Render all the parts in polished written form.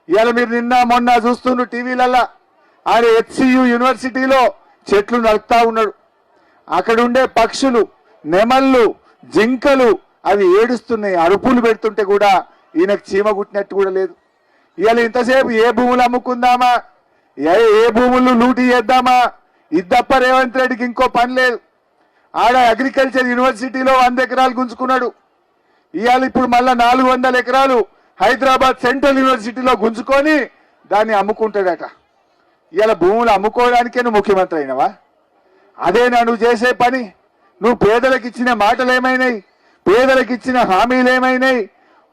ఇవాళ మీరు నిన్న మొన్న చూస్తున్నారు టీవీలల్లా ఆయన హెచ్సియు యూనివర్సిటీలో చెట్లు నరుకుతా ఉన్నాడు. అక్కడ ఉండే పక్షులు, నెమళ్ళు, జింకలు అవి ఏడుస్తున్నాయి, అరుపులు పెడుతుంటే కూడా ఈయనకు చీమ గుట్టినట్టు కూడా లేదు. ఇవాళ ఇంతసేపు ఏ భూములు అమ్ముకుందామా, ఏ భూములు లూటీ చేద్దామా, ఇద్దప్ప రేవంత్ రెడ్డికి ఇంకో పని లేదు. ఆడ అగ్రికల్చర్ యూనివర్సిటీలో 100 ఎకరాలు గుంజుకున్నాడు. ఇవాళ ఇప్పుడు మళ్ళా 400 ఎకరాలు హైదరాబాద్ సెంట్రల్ యూనివర్సిటీలో గుంజుకొని దాన్ని అమ్ముకుంటాడట. ఇవాళ భూములు అమ్ముకోవడానికే నువ్వు ముఖ్యమంత్రి అయినవా? అదేనా నువ్వు చేసే పని? నువ్వు పేదలకు ఇచ్చిన మాటలు ఏమైనాయి? పేదలకు ఇచ్చిన హామీలు ఏమైనాయి?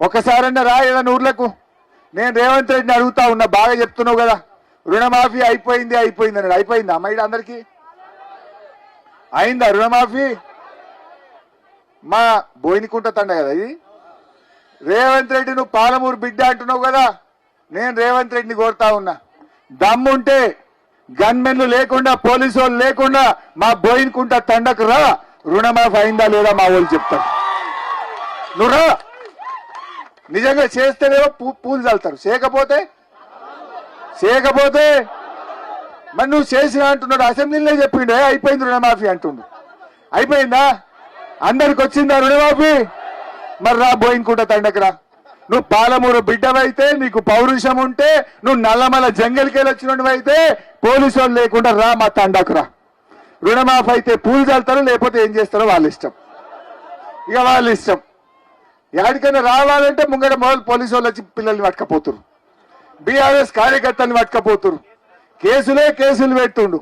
ఒకసారన్నా రా ఏదైనా ఊర్లకు. నేను రేవంత్ రెడ్డిని అడుగుతా ఉన్నా, బాగా చెప్తున్నావు కదా రుణమాఫీ అయిపోయింది అన్నాడు. అయిపోయిందా అమ్మాయి అందరికీ? అయిందా రుణమాఫీ? మా బోయినకుంట తండ కదా ఇది. రేవంత్ రెడ్డి నువ్వు పాలమూరు బిడ్డ అంటున్నావు కదా, నేను రేవంత్ రెడ్డిని కోరుతా ఉన్నా, దమ్ముంటే గన్మెన్లు లేకుండా పోలీసు వాళ్ళు లేకుండా మా బోయినకుంట తండకు రా, రుణమాఫీ అయిందా లేదా మా వాళ్ళు చెప్తారు. నువ్వు రా, నిజంగా చేస్తేనేమో పూలు చల్లుతారు, చేయకపోతే మరి నువ్వు చేసినా అంటున్నాడు. అసెంబ్లీలో చెప్పిండు అయిపోయింది రుణమాఫీ అంటుండు. అయిపోయిందా? అందరికి వచ్చిందా రుణమాఫీ? మరి రా బోయినకుంట తండకు రా. నువ్వు పాలమూరు బిడ్డవైతే, నీకు పౌరుషం ఉంటే, నువ్వు నల్లమల జంగల్కెళ్ళి వచ్చినవైతే పోలీసు వాళ్ళు లేకుండా రా మా తండకు రా. రుణమాఫీ అయితే పూలు చల్లుతారు, లేకపోతే ఏం చేస్తారో వాళ్ళ ఇష్టం. ఇక వాళ్ళ ఇష్టం. ఎక్కడికైనా రావాలంటే ముంగట మొదలు పోలీసు వాళ్ళు వచ్చి పిల్లల్ని పట్టుకపోతురు, బీఆర్ఎస్ కార్యకర్తల్ని పట్టుకపోతురు, కేసులు పెడుతుండు.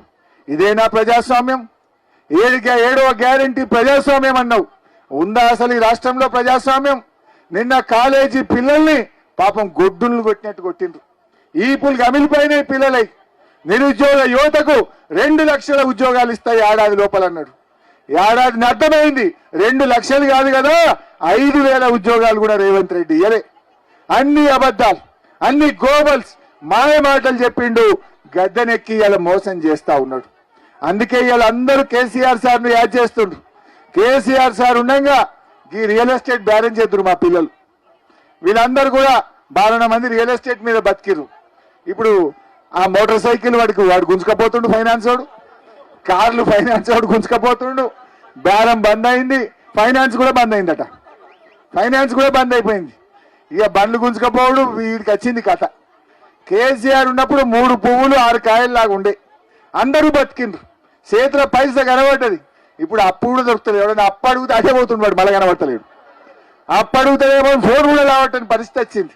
ఇదేనా ప్రజాస్వామ్యం? ఏడవ గ్యారంటీ ప్రజాస్వామ్యం అన్నావు. ఉందా అసలు ఈ రాష్ట్రంలో ప్రజాస్వామ్యం? నిన్న కాలేజీ పిల్లల్ని పాపం గొడ్డులు కొట్టినట్టు కొట్టిండ్రు. ఈపులు గమిలిపోయినాయి పిల్లలై. నిరుద్యోగ యువతకు 2 లక్షల ఉద్యోగాలు ఇస్తాయి ఏడాది లోపల అన్నాడు. ఏడాది అర్థమైంది 2 లక్షలు కాదు కదా, 5,000 ఉద్యోగాలు కూడా రేవంత్ రెడ్డి ఇయలే. అన్ని అబద్ధాలు, అన్ని గోబల్స్, మాయ మాటలు చెప్పిండు. గద్దెనెక్కి ఇలా మోసం చేస్తా ఉన్నాడు. అందుకే ఇలా అందరూ కేసీఆర్ సార్ను యాడ్ చేస్తుండ్రు. కేసీఆర్ సార్ ఉండగా ఈ రియల్ ఎస్టేట్ బ్యాలెన్స్ చేద్దరు మా పిల్లలు. వీళ్ళందరూ కూడా 12 మంది రియల్ ఎస్టేట్ మీద బతికిరు. ఇప్పుడు ఆ మోటార్ సైకిల్ వాడు గుంజుకపోతుండు, ఫైనాన్స్ వాడు, కార్లు ఫైనాన్స్ వాడు గుంజుకపోతుండు. బేరం బంద్ అయింది, ఫైనాన్స్ కూడా బంద్ అయిందట. ఫైనాన్స్ కూడా బంద్ అయిపోయింది. ఇక బండ్లు గుంజుకపోవడు వీడికి వచ్చింది కథ. కేసీఆర్ ఉన్నప్పుడు 3 పువ్వులు 6 కాయల్లాగా ఉండే, అందరూ బతికిండ్రు, చేతిలో పైసా కనబడ్డది. ఇప్పుడు అప్పు కూడా దొరుకుతుంది. ఎవడన్నా అప్పు అడిగితే అదే పోతుండడు, మళ్ళీ కనబడతలేడు. అప్పు అడుగుతాడేమో ఫోన్ కూడా రావటని పరిస్థితి వచ్చింది.